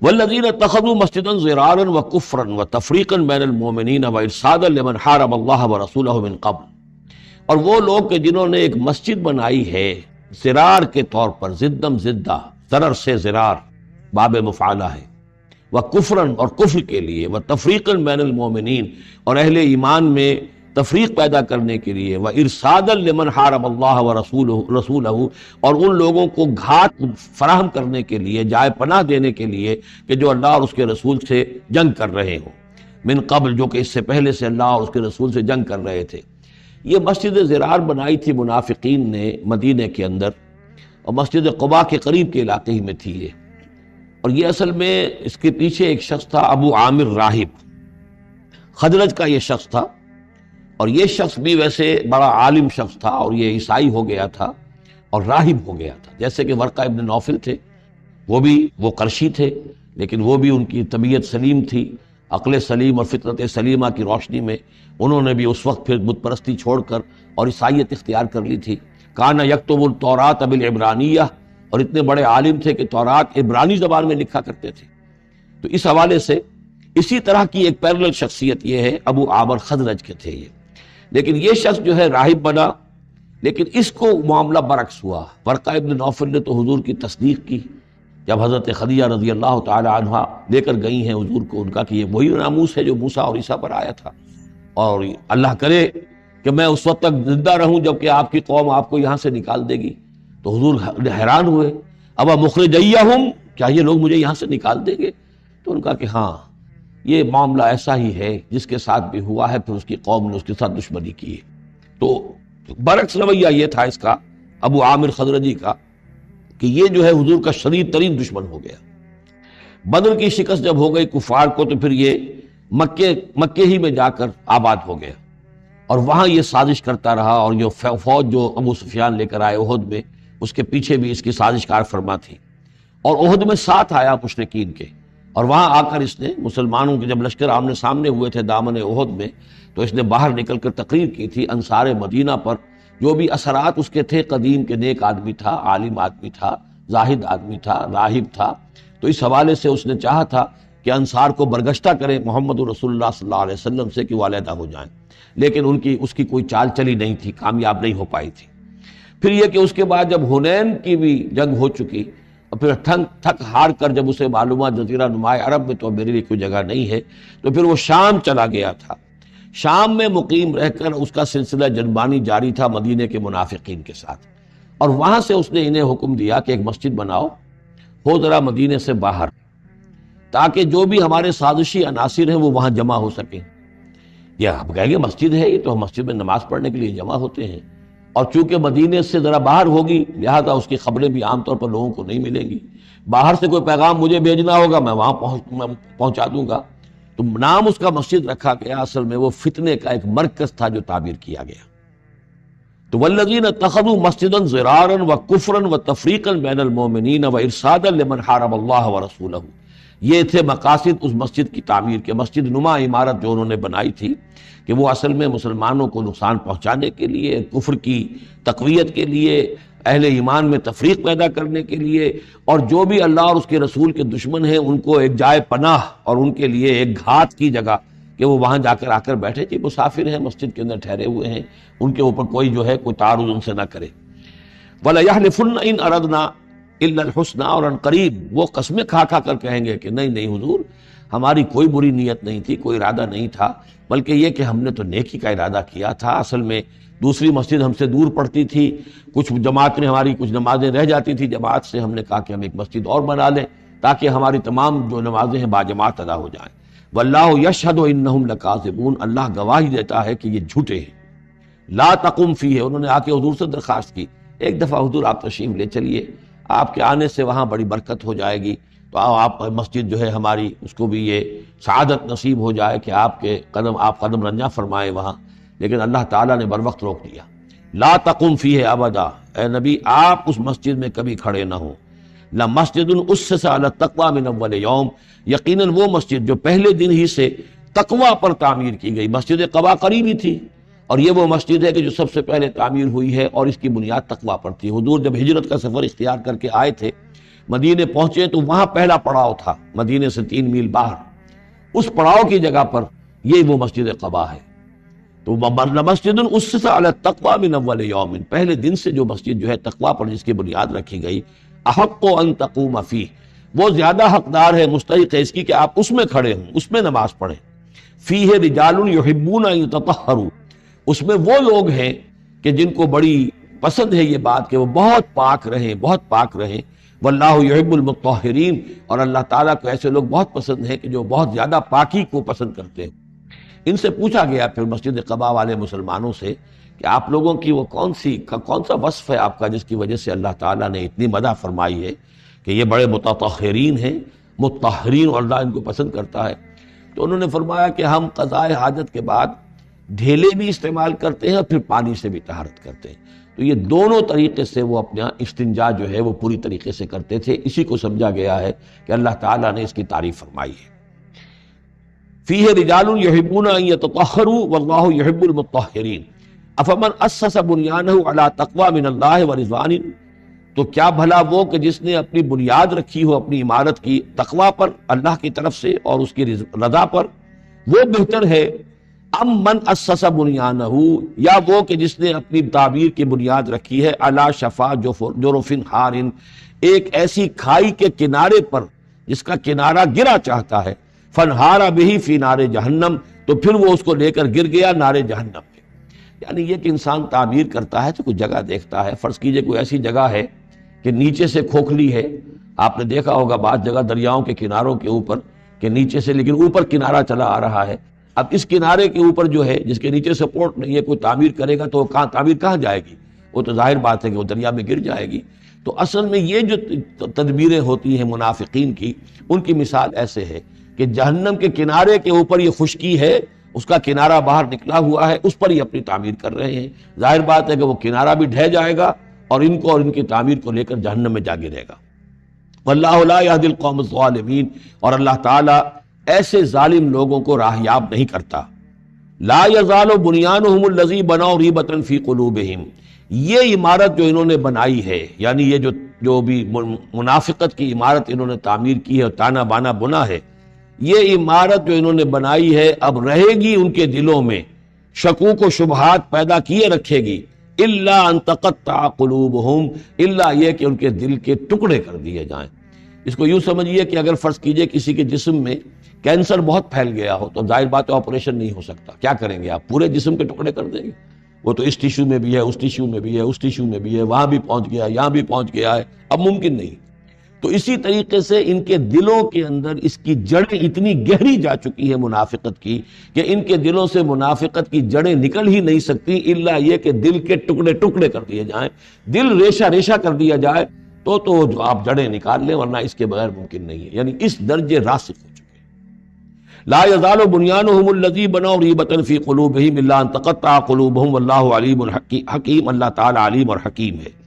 والذین اتخذوا مسجدا ضرارا وکفرا وتفریقا بین المؤمنین وارصادا لمن حارب اللہ ورسولہ من قبل، اور وہ لوگ کہ جنہوں نے ایک مسجد بنائی ہے ضرار کے طور پر، ضدم ضدہ، ضرر سے ضرار باب مفعلہ ہے، وکفرا اور کفر کے لیے، وتفریقا بین المؤمنین اور اہل ایمان میں تفریق پیدا کرنے کے لیے، وارصادا لمن حارب اللہ ورسولہ اور ان لوگوں کو گھات فراہم کرنے کے لیے، جائے پناہ دینے کے لیے کہ جو اللہ اور اس کے رسول سے جنگ کر رہے ہوں، من قبل جو کہ اس سے پہلے سے اللہ اور اس کے رسول سے جنگ کر رہے تھے۔ یہ مسجد ضرار بنائی تھی منافقین نے مدینہ کے اندر، اور مسجد قباء کے قریب کے علاقے ہی میں تھی یہ، اور یہ اصل میں اس کے پیچھے ایک شخص تھا ابو عامر راہب، خزرج کا یہ شخص تھا، اور یہ شخص بھی ویسے بڑا عالم شخص تھا، اور یہ عیسائی ہو گیا تھا اور راہب ہو گیا تھا، جیسے کہ ورقہ ابن نوفل تھے، وہ قرشی تھے، لیکن وہ بھی ان کی طبیعت سلیم تھی، عقل سلیم اور فطرت سلیمہ کی روشنی میں انہوں نے بھی اس وقت پھر بت پرستی چھوڑ کر اور عیسائیت اختیار کر لی تھی۔ کان یکتب التوراۃ بالعبرانیہ، اور اتنے بڑے عالم تھے کہ تورات عبرانی زبان میں لکھا کرتے تھے۔ تو اس حوالے سے اسی طرح کی ایک پیرلل شخصیت یہ ہے، ابو عامر خزرج کے تھے یہ، لیکن یہ شخص جو ہے راہب بنا، لیکن اس کو معاملہ برعکس ہوا۔ ورقہ ابن نوفل نے تو حضور کی تصدیق کی جب حضرت خدیجہ رضی اللہ تعالی عنہا لے کر گئی ہیں حضور کو، ان کا کہ یہ وہی ناموس ہے جو موسیٰ اور عیسیٰ پر آیا تھا، اور اللہ کرے کہ میں اس وقت تک زندہ رہوں جب کہ آپ کی قوم آپ کو یہاں سے نکال دے گی۔ تو حضور حیران ہوئے، اب مخرجیہم، کیا یہ لوگ مجھے یہاں سے نکال دیں گے؟ تو ان کا کہ ہاں یہ معاملہ ایسا ہی ہے، جس کے ساتھ بھی ہوا ہے پھر اس کی قوم نے اس کے ساتھ دشمنی کی ہے۔ تو برعکس رویہ یہ تھا اس کا، ابو عامر خزرجی کا، کہ یہ جو ہے حضور کا شدید ترین دشمن ہو گیا۔ بدر کی شکست جب ہو گئی کفار کو، تو پھر یہ مکے ہی میں جا کر آباد ہو گیا، اور وہاں یہ سازش کرتا رہا، اور جو فوج جو ابو سفیان لے کر آئے احد میں، اس کے پیچھے بھی اس کی سازش کار فرما تھی، اور احد میں ساتھ آیا مشرکین کے، اور وہاں آ کر اس نے مسلمانوں کے جب لشکر آمنے سامنے ہوئے تھے دامن احد میں، تو اس نے باہر نکل کر تقریر کی تھی انصار مدینہ پر، جو بھی اثرات اس کے تھے، قدیم کے نیک آدمی تھا، عالم آدمی تھا، زاہد آدمی تھا، راہب تھا، تو اس حوالے سے اس نے چاہا تھا کہ انصار کو برگشتہ کریں محمد رسول اللہ صلی اللہ علیہ وسلم سے کہ وہ علیحدہ ہو جائیں، لیکن اس کی کوئی چال چلی نہیں تھی، کامیاب نہیں ہو پائی تھی۔ پھر یہ کہ اس کے بعد جب حنین کی بھی جنگ ہو چکی، اور پھر تھک ہار کر جب اسے معلومہ جزیرہ نماء عرب میں تو میرے لیے کوئی جگہ نہیں ہے، تو پھر وہ شام چلا گیا تھا۔ شام میں مقیم رہ کر اس کا سلسلہ جنبانی جاری تھا مدینے کے منافقین کے ساتھ، اور وہاں سے اس نے انہیں حکم دیا کہ ایک مسجد بناؤ، ہو ذرا مدینے سے باہر، تاکہ جو بھی ہمارے سازشی عناصر ہیں وہ وہاں جمع ہو سکیں۔ یہ آپ کہیں گے مسجد ہے، یہ تو ہم مسجد میں نماز پڑھنے کے لیے جمع ہوتے ہیں، اور چونکہ مدینے سے ذرا باہر ہوگی لہذا اس کی خبریں بھی عام طور پر لوگوں کو نہیں ملیں گی، باہر سے کوئی پیغام مجھے بھیجنا ہوگا میں وہاں پہنچا دوں گا۔ تو نام اس کا مسجد رکھا گیا، اصل میں وہ فتنے کا ایک مرکز تھا جو تعبیر کیا گیا۔ تو والذین اتخذوا مسجدا ضرارا وکفرا وتفریقا بین المؤمنین وارصادا لمن حارب اللہ ورسولہ، یہ تھے مقاصد اس مسجد کی تعمیر کے۔ مسجد نما عمارت جو انہوں نے بنائی تھی کہ وہ اصل میں مسلمانوں کو نقصان پہنچانے کے لیے، کفر کی تقویت کے لیے، اہل ایمان میں تفریق پیدا کرنے کے لیے، اور جو بھی اللہ اور اس کے رسول کے دشمن ہیں ان کو ایک جائے پناہ اور ان کے لیے ایک گھات کی جگہ کہ وہ وہاں جا کر آ کر بیٹھے، کہ مسافر ہیں، مسجد کے اندر ٹھہرے ہوئے ہیں، ان کے اوپر کوئی جو ہے کوئی تعارض ان سے نہ کرے۔ وَلَيَحْلِفُنَّ إِنْ أَرَدْنَا إِلَّا الْحُسْنَى، اور عن قریب وہ قسمیں کھا کھا کر کہیں گے کہ نہیں حضور، ہماری کوئی بری نیت نہیں تھی، کوئی ارادہ نہیں تھا، بلکہ یہ کہ ہم نے تو نیکی کا ارادہ کیا تھا۔ اصل میں دوسری مسجد ہم سے دور پڑتی تھی، کچھ جماعت میں ہماری کچھ نمازیں رہ جاتی تھی جماعت سے، ہم نے کہا کہ ہم ایک مسجد اور بنا لیں تاکہ ہماری تمام جو نمازیں ہیں باجماعت ادا ہو جائیں۔ واللہ یشہد انہم لکاذبون، اللہ گواہی دیتا ہے کہ یہ جھوٹے ہیں۔ لا تقم فیہ، انہوں نے آ کے حضور سے درخواست کی، ایک دفعہ حضور آپ تشریف لے چلیے، آپ کے آنے سے وہاں بڑی برکت ہو جائے گی، تو آپ مسجد جو ہے ہماری اس کو بھی یہ سعادت نصیب ہو جائے کہ آپ قدم رنجاں فرمائیں وہاں، لیکن اللہ تعالیٰ نے بر وقت روک دیا۔ لا تقم فیہ ابدا، اے نبی آپ اس مسجد میں کبھی کھڑے نہ ہوں۔ لمسجد اسس علی التقوی من اول یوم، یقیناً وہ مسجد جو پہلے دن ہی سے تقوی پر تعمیر کی گئی، مسجد قباء قریبی تھی، اور یہ وہ مسجد ہے کہ جو سب سے پہلے تعمیر ہوئی ہے، اور اس کی بنیاد تقوی پر تھی۔ حضور جب ہجرت کا سفر اختیار کر کے آئے تھے مدینے پہنچے تو وہاں پہلا پڑاؤ تھا، مدینے سے 3 میل باہر، اس پڑاؤ کی جگہ پر یہ وہ مسجد قباء ہے۔ تو مسجد اسس علی التقوی من اول یوم، پہلے دن سے جو مسجد جو ہے تقوی پر جس کی بنیاد رکھی گئی، احق ان تقوم فیہ، وہ زیادہ حقدار ہے، مستحق ہے اس کی کہ آپ اس میں کھڑے ہوں، اس میں نماز پڑھیں۔ فیہ رجال یحبون ان یتطہروا، اس میں وہ لوگ ہیں کہ جن کو بڑی پسند ہے یہ بات کہ وہ بہت پاک رہیں، بہت پاک رہیں۔ واللہ یحب المطہرین، اور اللہ تعالیٰ کو ایسے لوگ بہت پسند ہیں کہ جو بہت زیادہ پاکی کو پسند کرتے ہیں۔ ان سے پوچھا گیا پھر مسجد قباء والے مسلمانوں سے کہ آپ لوگوں کی وہ کون سا وصف ہے آپ کا جس کی وجہ سے اللہ تعالیٰ نے اتنی مدح فرمائی ہے کہ یہ بڑے متطہرین ہیں، مطہرین، اور اللہ ان کو پسند کرتا ہے؟ تو انہوں نے فرمایا کہ ہم قضاء حاجت کے بعد ڈھیلے بھی استعمال کرتے ہیں اور پھر پانی سے بھی طہارت کرتے ہیں۔ تو یہ دونوں طریقے سے وہ اپنا استنجا جو ہے وہ پوری طریقے سے کرتے تھے، اسی کو سمجھا گیا ہے کہ اللہ تعالیٰ نے اس کی تعریف فرمائی ہے۔ فیہ رجال یحبون ان یتطہروا واللہ یحب المطہرین افمن اسس بنیانہ علی تقوی من اللہ ورضوان، تو کیا بھلا وہ کہ جس نے اپنی بنیاد رکھی ہو اپنی عمارت کی تقوی پر اللہ کی طرف سے اور اس کی رضا پر، وہ بہتر ہے، ام من اسس بنیانہ، یا وہ کہ جس نے اپنی تعبیر کی بنیاد رکھی ہے علی شفا جرف ہار، ایک ایسی کھائی کے کنارے پر جس کا کنارہ گرا چاہتا ہے، فنہارا بہی فی نار جہنم، تو پھر وہ اس کو لے کر گر گیا نار جہنم میں۔ یعنی یہ کہ انسان تعبیر کرتا ہے تو کوئی جگہ دیکھتا ہے، فرض کیجئے کوئی ایسی جگہ ہے کہ نیچے سے کھوکھلی ہے، آپ نے دیکھا ہوگا بعض جگہ دریاؤں کے کناروں کے اوپر کہ نیچے سے لیکن اوپر کنارہ چلا آ رہا ہے، اب اس کنارے کے اوپر جو ہے جس کے نیچے سپورٹ نہیں ہے، کوئی تعمیر کرے گا تو تعمیر کہاں جائے گی؟ وہ تو ظاہر بات ہے کہ وہ دریا میں گر جائے گی۔ تو اصل میں یہ جو تدبیریں ہوتی ہیں منافقین کی، ان کی مثال ایسے ہے کہ جہنم کے کنارے کے اوپر یہ خشکی ہے، اس کا کنارہ باہر نکلا ہوا ہے، اس پر ہی اپنی تعمیر کر رہے ہیں، ظاہر بات ہے کہ وہ کنارہ بھی ڈھہ جائے گا اور ان کو اور ان کی تعمیر کو لے کر جہنم میں جا گرے گا۔ واللہ لا یہدی القوم الظالمین، اور اللہ تعالیٰ ایسے ظالم لوگوں کو راہیاب نہیں کرتا۔ لا یزال بنیانہم الذی بنوا ریبۃ فی قلوبہم، یہ عمارت جو انہوں نے بنائی ہے، یعنی یہ جو بھی منافقت کی عمارت انہوں نے تعمیر کی ہے اور تانا بانا بنا ہے، یہ عمارت جو انہوں نے بنائی ہے اب رہے گی ان کے دلوں میں، شکوک و شبہات پیدا کیے رکھے گی، الا ان تقطع قلوبہم، الا یہ کہ ان کے دل کے ٹکڑے کر دیے جائیں۔ اس کو یوں سمجھیے کہ اگر فرض کیجئے کسی کے جسم میں کینسر بہت پھیل گیا ہو تو ظاہر بات ہے آپریشن نہیں ہو سکتا، کیا کریں گے آپ؟ پورے جسم کے ٹکڑے کر دیں گے؟ وہ تو اس ٹیشو میں بھی ہے، اس ٹیشو میں بھی ہے، اس ٹیشو میں بھی ہے، وہاں بھی پہنچ گیا، یہاں بھی پہنچ گیا ہے، اب ممکن نہیں۔ تو اسی طریقے سے ان کے دلوں کے اندر اس کی جڑیں اتنی گہری جا چکی ہے منافقت کی کہ ان کے دلوں سے منافقت کی جڑیں نکل ہی نہیں سکتی، الا یہ کہ دل کے ٹکڑے ٹکڑے کر دیے جائیں، دل ریشہ ریشہ کر دیا جائے تو جو آپ جڑیں نکال لیں، ورنہ اس کے بغیر ممکن نہیں ہے۔ یعنی اس درجے راسخ ہو چکے ہیں۔ لا یزال بنیانہم الذی بنوا ریبۃ فی قلوبہم الا ان تقطع قلوبہم واللہ علیم حکیم، اللہ تعالی علیم اور حکیم ہے۔